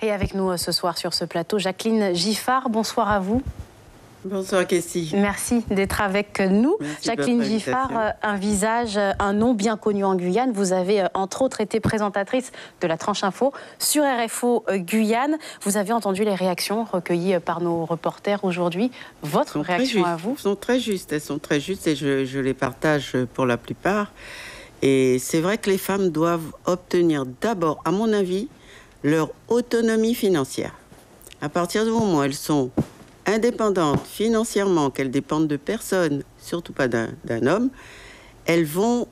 Et avec nous ce soir sur ce plateau, Jacqueline Giffard. Bonsoir à vous. Bonsoir, Kessie. Merci d'être avec nous. Merci. Jacqueline Giffard, un visage, un nom bien connu en Guyane. Vous avez entre autres été présentatrice de la Tranche Info sur RFO Guyane. Vous avez entendu les réactions recueillies par nos reporters aujourd'hui. Votre réaction à vous? Elles sont très justes et je les partage pour la plupart. Et c'est vrai que les femmes doivent obtenir d'abord, à mon avis, leur autonomie financière. À partir du moment où elles sont indépendantes financièrement, qu'elles dépendent de personne, surtout pas d'un homme, elles vont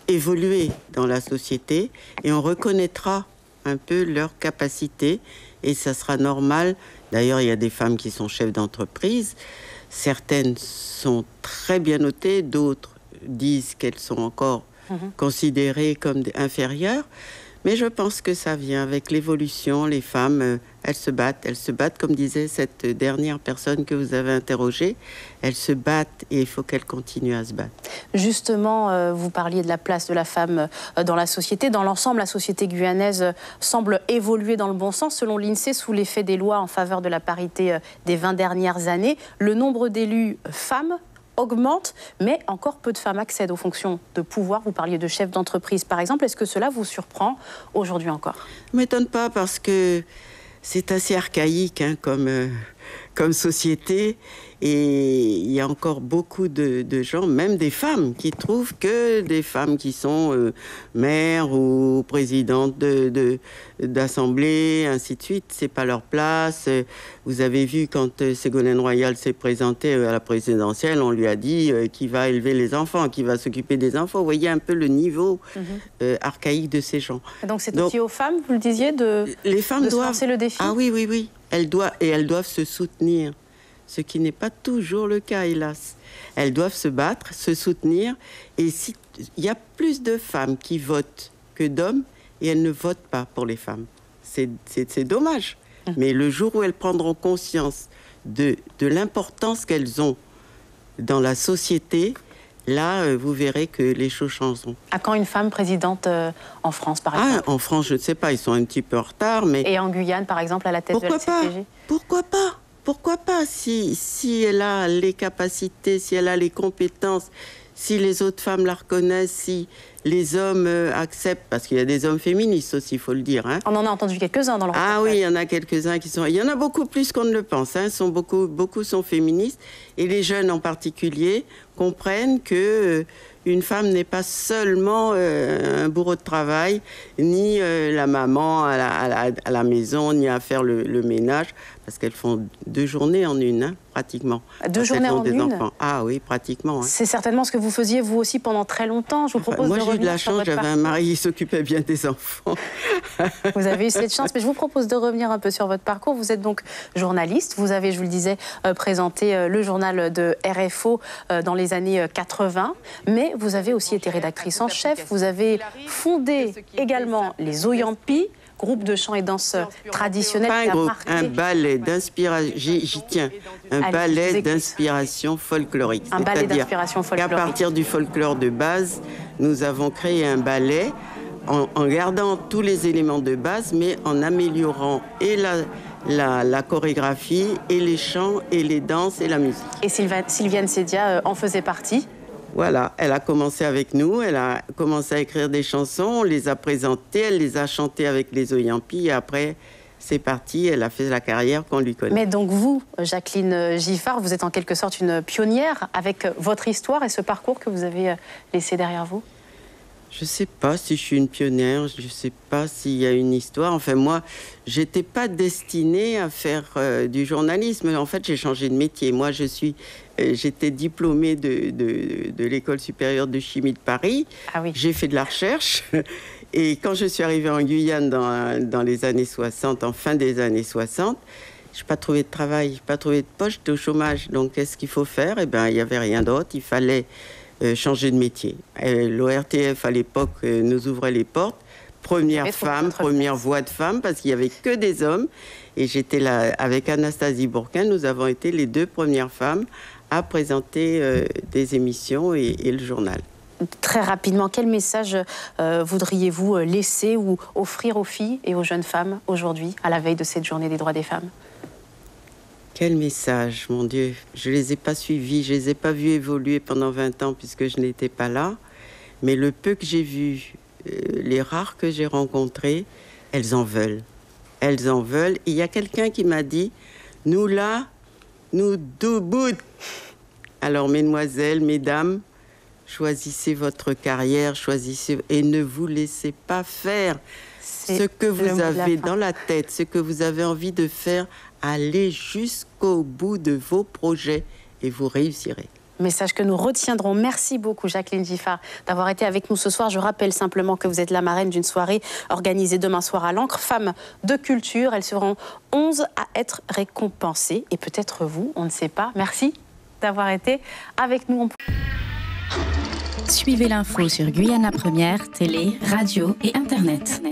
évoluer dans la société et on reconnaîtra un peu leurs capacités et ça sera normal. D'ailleurs, il y a des femmes qui sont chefs d'entreprise. Certaines sont très bien notées, d'autres disent qu'elles sont encore considérées comme inférieures. Mais je pense que ça vient avec l'évolution. Les femmes, elles se battent, comme disait cette dernière personne que vous avez interrogée. Elles se battent et il faut qu'elles continuent à se battre. Justement, vous parliez de la place de la femme dans la société. Dans l'ensemble, la société guyanaise semble évoluer dans le bon sens. Selon l'INSEE, sous l'effet des lois en faveur de la parité des 20 dernières années, le nombre d'élus femmes augmente, mais encore peu de femmes accèdent aux fonctions de pouvoir. Vous parliez de chef d'entreprise, par exemple. Est-ce que cela vous surprend aujourd'hui encore? Ça ne m'étonne pas parce que c'est assez archaïque comme société. Et il y a encore beaucoup de gens, même des femmes, qui trouvent que des femmes qui sont maires ou présidentes d'assemblée, ainsi de suite, c'est pas leur place. Vous avez vu quand Ségolène Royal s'est présentée à la présidentielle, on lui a dit qui va élever les enfants, qui va s'occuper des enfants. Vous voyez un peu le niveau archaïque de ces gens. Et donc c'est aussi aux femmes, vous le disiez, les femmes de doivent se lancer le défi. Ah oui. Elles doivent se soutenir. Ce qui n'est pas toujours le cas, hélas. Elles doivent se battre, se soutenir. Et s'il y a plus de femmes qui votent que d'hommes, et elles ne votent pas pour les femmes. C'est dommage. Mais le jour où elles prendront conscience de l'importance qu'elles ont dans la société, là, vous verrez que les choses changeront. À quand une femme présidente en France, par exemple? En France, je ne sais pas, ils sont un petit peu en retard. Mais... Et en Guyane, par exemple, à la tête de la CCG? Pourquoi pas, si elle a les capacités, si elle a les compétences, si les autres femmes la reconnaissent, si les hommes acceptent, parce qu'il y a des hommes féministes aussi, il faut le dire. Hein. On en a entendu quelques-uns dans le reportage. Ah oui, il y en a quelques-uns qui sont... Il y en a beaucoup plus qu'on ne le pense. Hein. Beaucoup sont féministes. Et les jeunes en particulier comprennent que... une femme n'est pas seulement un bourreau de travail, ni la maman à la maison, ni à faire le ménage, parce qu'elles font 2 journées en une, hein, pratiquement. 2 journées en une? Enfants. Ah oui, pratiquement. Hein. C'est certainement ce que vous faisiez, vous aussi, pendant très longtemps. Je vous propose moi, de j'ai eu de la chance, j'avais un mari qui s'occupait bien des enfants. Vous avez eu cette chance, mais je vous propose de revenir un peu sur votre parcours. Vous êtes donc journaliste, vous avez, je vous le disais, présenté le journal de RFO dans les années 80, mais vous avez aussi été rédactrice en chef, vous avez fondé également les Oyampi, groupe de chant et danse traditionnel. Pas un groupe, un ballet d'inspiration, j'y tiens, un ballet d'inspiration folklorique. Un ballet d'inspiration folklorique. Qu'à partir du folklore de base, nous avons créé un ballet en gardant tous les éléments de base, mais en améliorant et la chorégraphie, et les chants, et les danses, et la musique. Et Sylviane Sédia en faisait partie? Voilà, elle a commencé avec nous, elle a commencé à écrire des chansons, on les a présentées, elle les a chantées avec les Oyampi, et après, c'est parti, elle a fait la carrière qu'on lui connaît. Mais donc vous, Jacqueline Giffard, vous êtes en quelque sorte une pionnière avec votre histoire et ce parcours que vous avez laissé derrière vous? Je ne sais pas si je suis une pionnière, je ne sais pas s'il y a une histoire. Enfin, moi, je n'étais pas destinée à faire du journalisme. En fait, j'ai changé de métier. Moi, j'étais diplômée de l'École supérieure de chimie de Paris. Ah oui. J'ai fait de la recherche. Et quand je suis arrivée en Guyane dans les années 60, en fin des années 60, je n'ai pas trouvé de travail, je n'ai pas trouvé de poste, j'étais au chômage. Donc, qu'est-ce qu'il faut faire? Eh bien, il n'y avait rien d'autre. Il fallait... changer de métier. L'ORTF, à l'époque, nous ouvrait les portes. Première femme, première voix de femme, parce qu'il n'y avait que des hommes. Et j'étais là avec Anastasie Bourquin. Nous avons été les 2 premières femmes à présenter des émissions et le journal. Très rapidement, quel message voudriez-vous laisser ou offrir aux filles et aux jeunes femmes aujourd'hui, à la veille de cette journée des droits des femmes? Quel message, mon Dieu. Je ne les ai pas suivis, je ne les ai pas vus évoluer pendant 20 ans puisque je n'étais pas là. Mais le peu que j'ai vu, les rares que j'ai rencontrés, elles en veulent. Elles en veulent. Il y a quelqu'un qui m'a dit, nous là, nous debout. Alors, mesdemoiselles, mesdames, choisissez votre carrière, choisissez et ne vous laissez pas faire. Ce que vous avez dans la tête, ce que vous avez envie de faire, allez jusqu'au bout de vos projets et vous réussirez. Message que nous retiendrons. Merci beaucoup, Jacqueline Giffard, d'avoir été avec nous ce soir. Je rappelle simplement que vous êtes la marraine d'une soirée organisée demain soir à l'Ancre, Femmes de Culture. Elles seront 11 à être récompensées. Et peut-être vous, on ne sait pas. Merci d'avoir été avec nous. Suivez l'info sur Guyana Première, télé, radio et Internet.